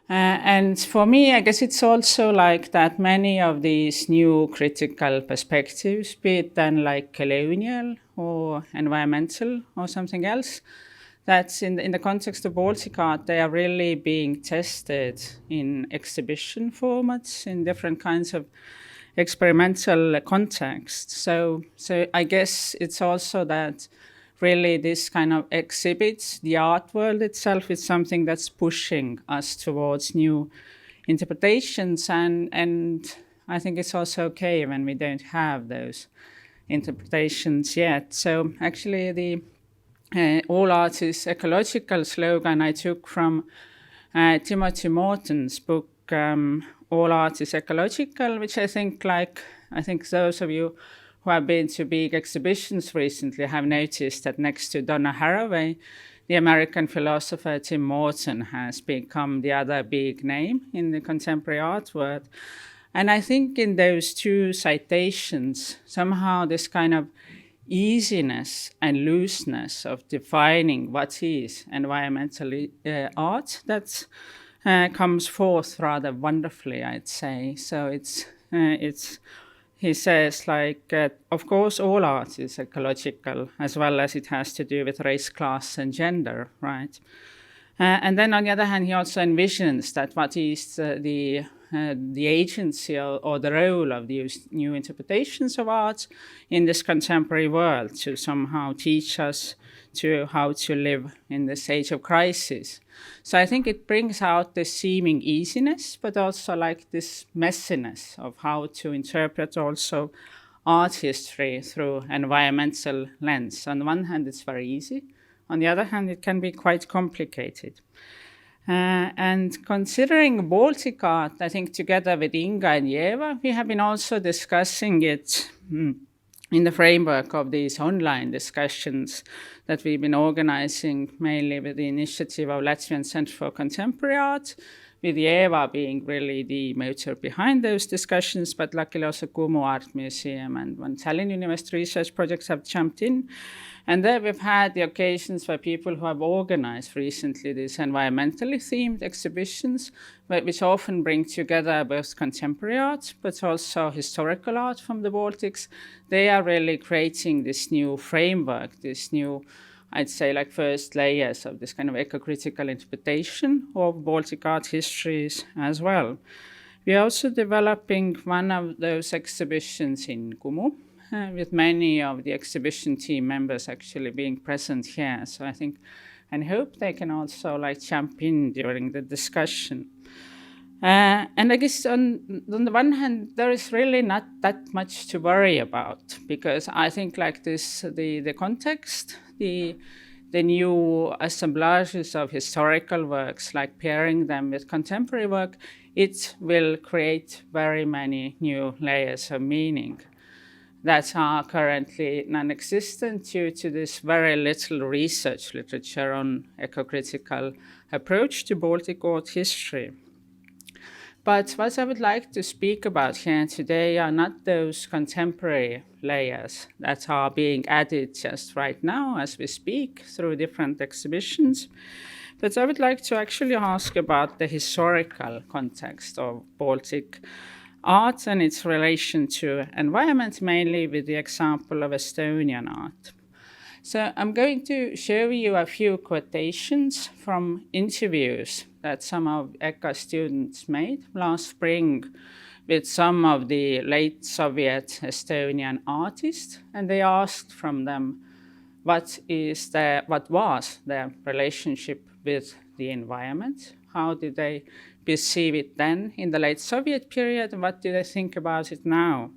And for me, I guess it's also like that many of these new critical perspectives, be it then like colonial or environmental or something else, that's in the context of Baltic art, they are really being tested in exhibition formats, in different kinds of experimental contexts. So I guess it's also that really this kind of exhibits the art world itself is something that's pushing us towards new interpretations, and I think it's also okay when we don't have those interpretations yet. So actually the all art is ecological slogan I took from Timothy Morton's book, All Art is Ecological, which I think those of you who have been to big exhibitions recently have noticed that next to Donna Haraway, the American philosopher Tim Morton has become the other big name in the contemporary art world. And I think in those two citations, somehow this kind of easiness and looseness of defining what is environmental art, that comes forth rather wonderfully, I'd say. So it's he says, like, of course, all art is ecological, as well as it has to do with race, class, and gender, right? And then on the other hand, he also envisions that what is the agency or the role of these new interpretations of art in this contemporary world to somehow teach us to how to live in this age of crisis. So I think it brings out this seeming easiness, but also like this messiness of how to interpret also art history through environmental lens. On the one hand, it's very easy. On the other hand, it can be quite complicated. And considering Baltic art, I think together with Inga and Eva, we have been also discussing it in the framework of these online discussions that we've been organizing mainly with the initiative of Latvian Center for Contemporary Art, with Eva being really the motor behind those discussions, but luckily also Kumu Art Museum and one Tallinn University research projects have jumped in. And there we've had the occasions where people who have organized recently these environmentally themed exhibitions, which often bring together both contemporary art, but also historical art from the Baltics. They are really creating this new framework, this new, I'd say, like first layers of this kind of eco-critical interpretation of Baltic art histories as well. We are also developing one of those exhibitions in Kumu, with many of the exhibition team members actually being present here. So I think and hope they can also like jump in during the discussion. And I guess on the one hand, there is really not that much to worry about, because I think like this, the context, the new assemblages of historical works, like pairing them with contemporary work, it will create very many new layers of meaning that are currently non-existent due to this very little research literature on eco-critical approach to Baltic art history. But what I would like to speak about here today are not those contemporary layers that are being added just right now as we speak through different exhibitions, but I would like to actually ask about the historical context of Baltic art and its relation to environment, mainly with the example of Estonian art. So I'm going to show you a few quotations from interviews that some of ECA students made last spring with some of the late Soviet Estonian artists, and they asked from them what was their relationship with the environment, how did they perceive it then in the late Soviet period, and what do they think about it now?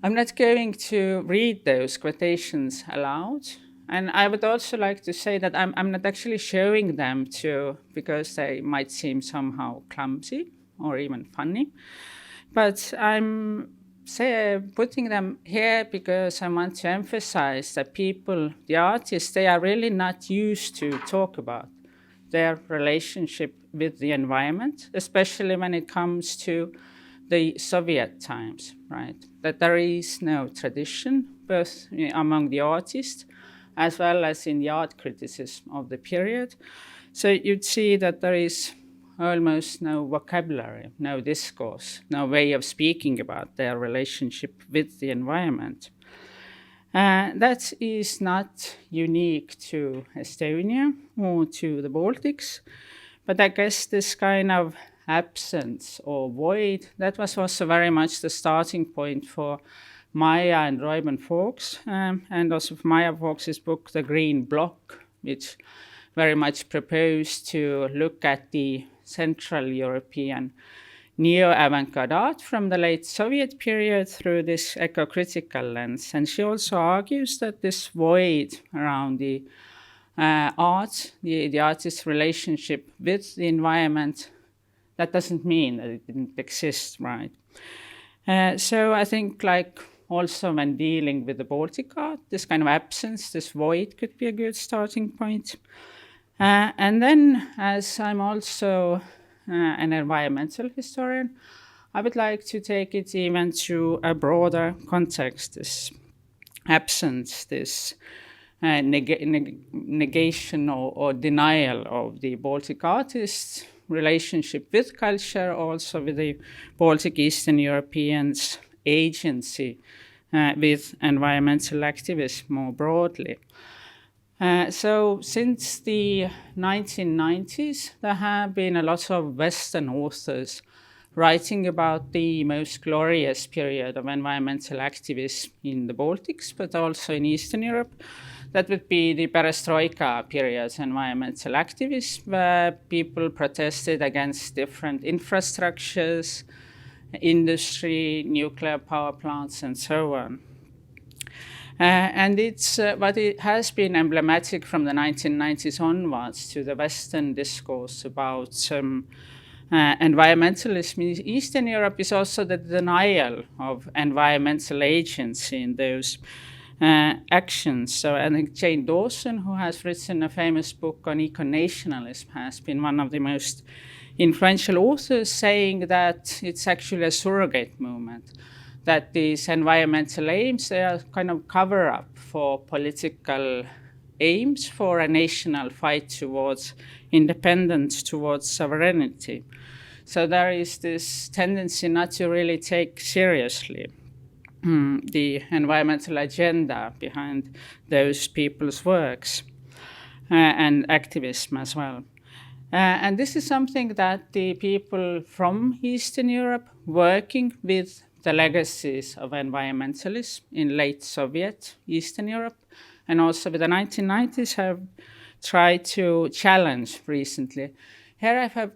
I'm not going to read those quotations aloud, and I would also like to say that I'm not actually showing them because they might seem somehow clumsy or even funny, but I'm putting them here because I want to emphasize that people, the artists, they are really not used to talk about their relationship with the environment, especially when it comes to the Soviet times, right? That there is no tradition, both among the artists as well as in the art criticism of the period. So you'd see that there is almost no vocabulary, no discourse, no way of speaking about their relationship with the environment. That is not unique to Estonia or to the Baltics, but I guess this kind of absence or void, that was also very much the starting point for Maya and Reuben Fawkes, and also for Maya Fawkes' book, The Green Block, which very much proposed to look at the Central European neo-avant-garde art from the late Soviet period through this eco-critical lens. And she also argues that this void around the art, the artist's relationship with the environment, that doesn't mean that it didn't exist, right? So I think like also when dealing with the Baltic art, this kind of absence, this void could be a good starting point. And then, as I'm also an environmental historian, I would like to take it even to a broader context, this absence, this negation or denial of the Baltic artists' relationship with culture, also with the Baltic Eastern Europeans' agency with environmental activism more broadly. So since the 1990s, there have been a lot of Western authors writing about the most glorious period of environmental activism in the Baltics, but also in Eastern Europe. That would be the perestroika period, environmental activism, where people protested against different infrastructures, industry, nuclear power plants, and so on. And but it has been emblematic from the 1990s onwards to the Western discourse about environmentalism in Eastern Europe is also the denial of environmental agency in those actions. So I think Jane Dawson, who has written a famous book on eco-nationalism, has been one of the most influential authors, saying that it's actually a surrogate movement, that these environmental aims, they are kind of cover-up for political aims for a national fight towards independence, towards sovereignty. So there is this tendency not to really take seriously the environmental agenda behind those people's works and activism as well. And this is something that the people from Eastern Europe working with the legacies of environmentalism in late Soviet Eastern Europe and also with the 1990s have tried to challenge recently. Here I have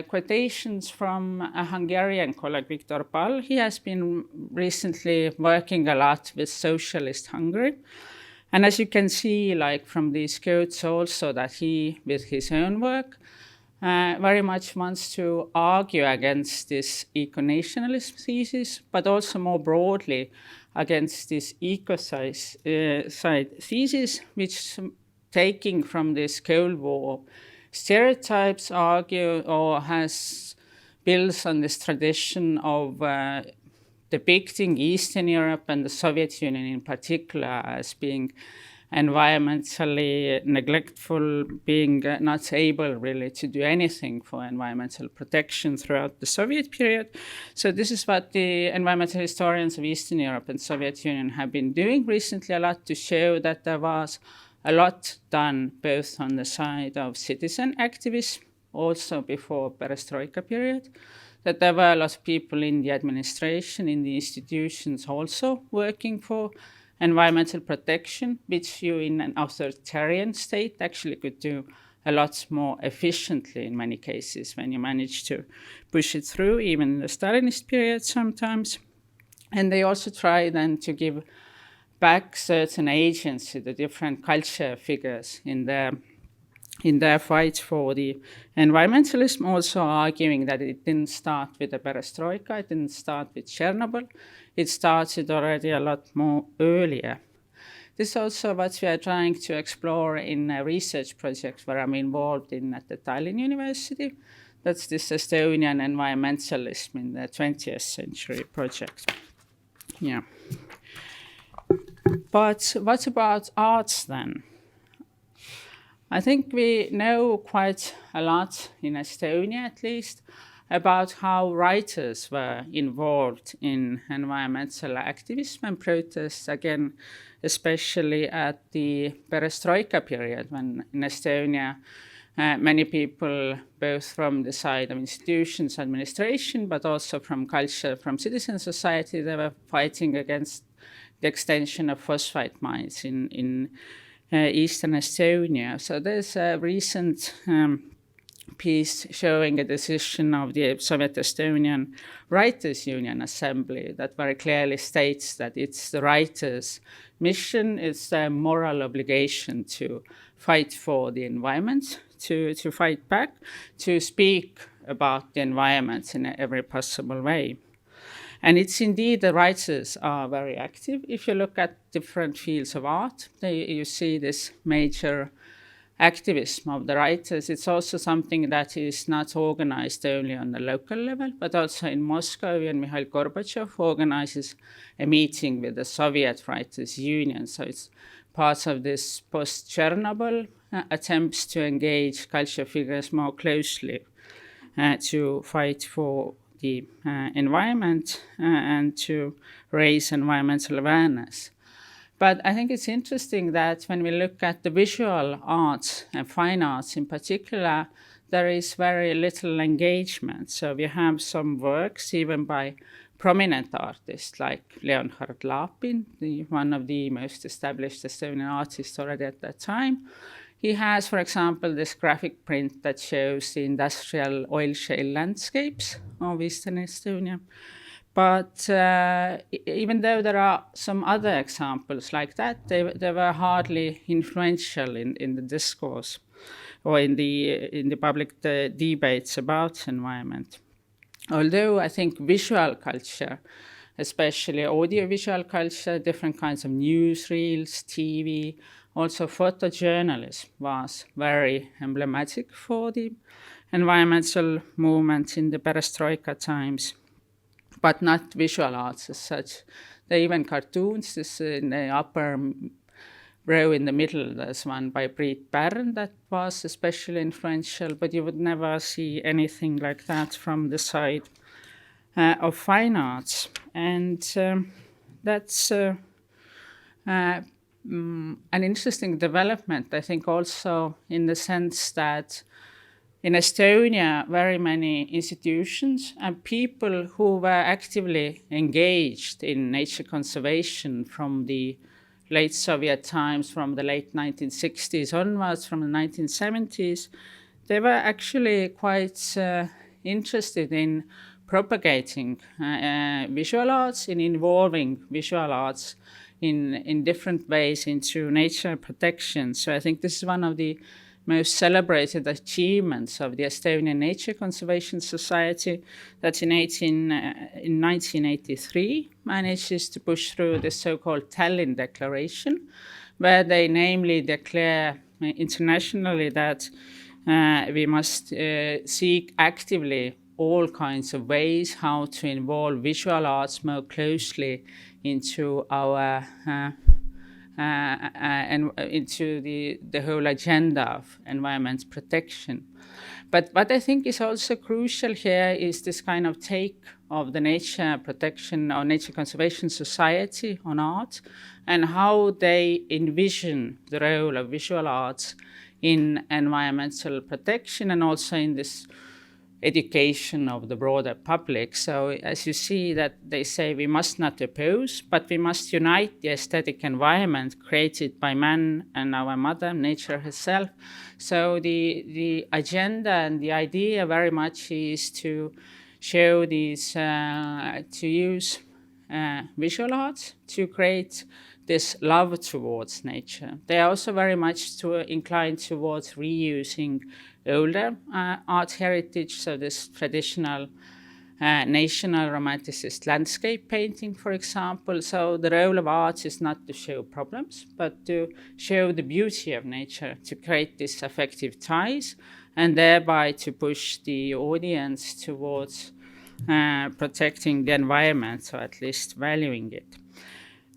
quotations from a Hungarian colleague, Viktor Pall. He has been recently working a lot with socialist Hungary. And as you can see, like from these quotes also, that he, with his own work, very much wants to argue against this eco-nationalist thesis, but also more broadly against this ecocide thesis, which taking from this Cold War stereotypes argue or has builds on this tradition of depicting Eastern Europe and the Soviet Union in particular as being environmentally neglectful, being not able really to do anything for environmental protection throughout the Soviet period. So this is what the environmental historians of Eastern Europe and Soviet Union have been doing recently a lot to show that there was a lot done both on the side of citizen activism, also before perestroika period, that there were a lot of people in the administration, in the institutions also working for environmental protection, which you in an authoritarian state actually could do a lot more efficiently in many cases when you manage to push it through, even in the Stalinist period sometimes. And they also try then to give back certain agency to different culture figures in their fight for the environmentalism, also arguing that it didn't start with the perestroika, it didn't start with Chernobyl, it started already a lot more earlier. This is also what we are trying to explore in a research project where I'm involved in at the Tallinn University. That's this Estonian environmentalism in the 20th century project. Yeah. But what about arts then? I think we know quite a lot in Estonia, at least, about how writers were involved in environmental activism and protests, again, especially at the perestroika period, when in Estonia many people, both from the side of institutions, administration, but also from culture, from citizen society, they were fighting against the extension of phosphate mines in eastern Estonia. So there's a recent piece showing a decision of the Soviet Estonian Writers' Union Assembly that very clearly states that it's the writers' mission, it's their moral obligation to fight for the environment, to fight back, to speak about the environment in every possible way. And it's indeed the writers are very active. If you look at different fields of art, you see this major activism of the writers. It's also something that is not organized only on the local level, but also in Moscow, and Mikhail Gorbachev organizes a meeting with the Soviet Writers' Union. So it's part of this post-Chernobyl attempts to engage culture figures more closely to fight for the environment and to raise environmental awareness. But I think it's interesting that when we look at the visual arts and fine arts in particular, there is very little engagement. So we have some works even by prominent artists like Leonhard Lapin, one of the most established Estonian artists already at that time. He has, for example, this graphic print that shows the industrial oil shale landscapes of Eastern Estonia. But even though there are some other examples like that, they were hardly influential in the discourse or in the public debates about environment. Although I think visual culture, especially audiovisual culture, different kinds of newsreels, TV, also photojournalism was very emblematic for the environmental movement in the perestroika times, but not visual arts as such. There are even cartoons. This in the upper row in the middle, there's one by Priit Pärn that was especially influential, but you would never see anything like that from the side of fine arts. And that's an interesting development, I think, also in the sense that in Estonia, very many institutions and people who were actively engaged in nature conservation from the late Soviet times, from the late 1960s onwards, from the 1970s, they were actually quite interested in propagating visual arts, in involving visual arts in different ways into nature protection. So I think this is one of the most celebrated achievements of the Estonian Nature Conservation Society that in 1983 manages to push through the so-called Tallinn Declaration, where they namely declare internationally that we must seek actively all kinds of ways how to involve visual arts more closely into our and into the whole agenda of environment protection. But what I think is also crucial here is this kind of take of the nature protection or nature conservation society on art and how they envision the role of visual arts in environmental protection and also in this education of the broader public. So as you see that they say we must not oppose, but we must unite the aesthetic environment created by man and our mother, nature herself. So the agenda and the idea very much is to show these, to use visual arts to create this love towards nature. They are also very much inclined towards reusing older art heritage, so this traditional national romanticist landscape painting, for example. So the role of art is not to show problems, but to show the beauty of nature, to create these affective ties, and thereby to push the audience towards protecting the environment, or at least valuing it.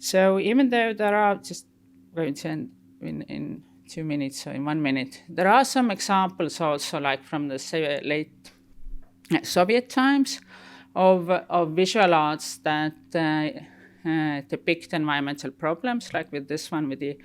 So even though there are, just going to end in 2 minutes or in 1 minute. There are some examples also, like from the late Soviet times, of visual arts that depict environmental problems, like with this one, with the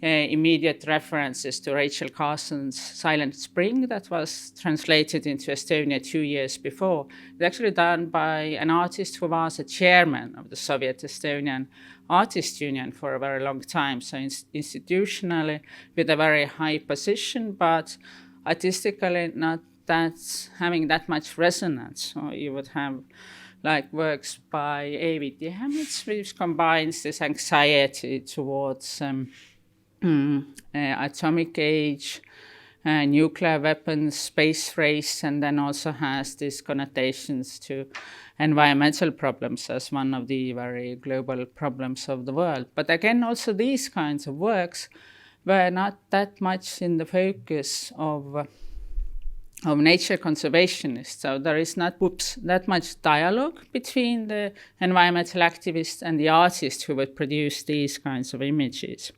immediate references to Rachel Carson's Silent Spring that was translated into Estonia 2 years before. It's actually done by an artist who was a chairman of the Soviet Estonian Artist Union for a very long time, so institutionally with a very high position, but artistically not that having that much resonance. So you would have like works by A.V.T. Hamits, which combines this anxiety towards atomic age, nuclear weapons, space race, and then also has these connotations to environmental problems as one of the very global problems of the world. But again, also these kinds of works were not that much in the focus of nature conservationists. So there is not that much dialogue between the environmental activists and the artists who would produce these kinds of images.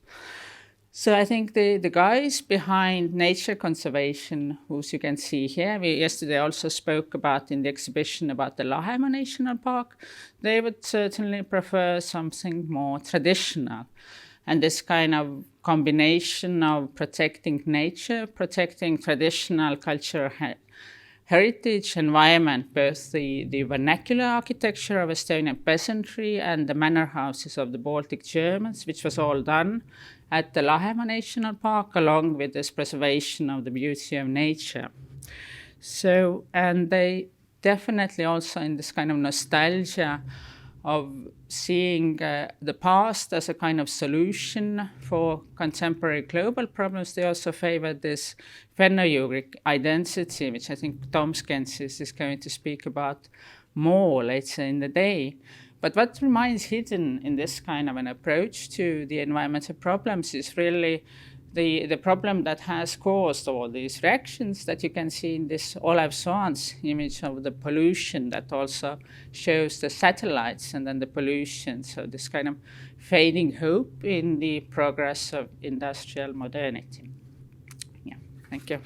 So I think the guys behind nature conservation, whos you can see here, we yesterday also spoke about in the exhibition about the Lahemaa National Park, they would certainly prefer something more traditional. And this kind of combination of protecting nature, protecting traditional cultural heritage, environment, both the vernacular architecture of Estonian peasantry and the manor houses of the Baltic Germans, which was all done at the Lahemaa National Park, along with this preservation of the beauty of nature. So, and they definitely also in this kind of nostalgia of seeing the past as a kind of solution for contemporary global problems, they also favored this phenougric identity, which I think Tom Skensis is going to speak about more later in the day. But what remains hidden in this kind of an approach to the environmental problems is really the problem that has caused all these reactions that you can see in this Olev Soan's image of the pollution that also shows the satellites and then the pollution. So this kind of fading hope in the progress of industrial modernity. Yeah, thank you.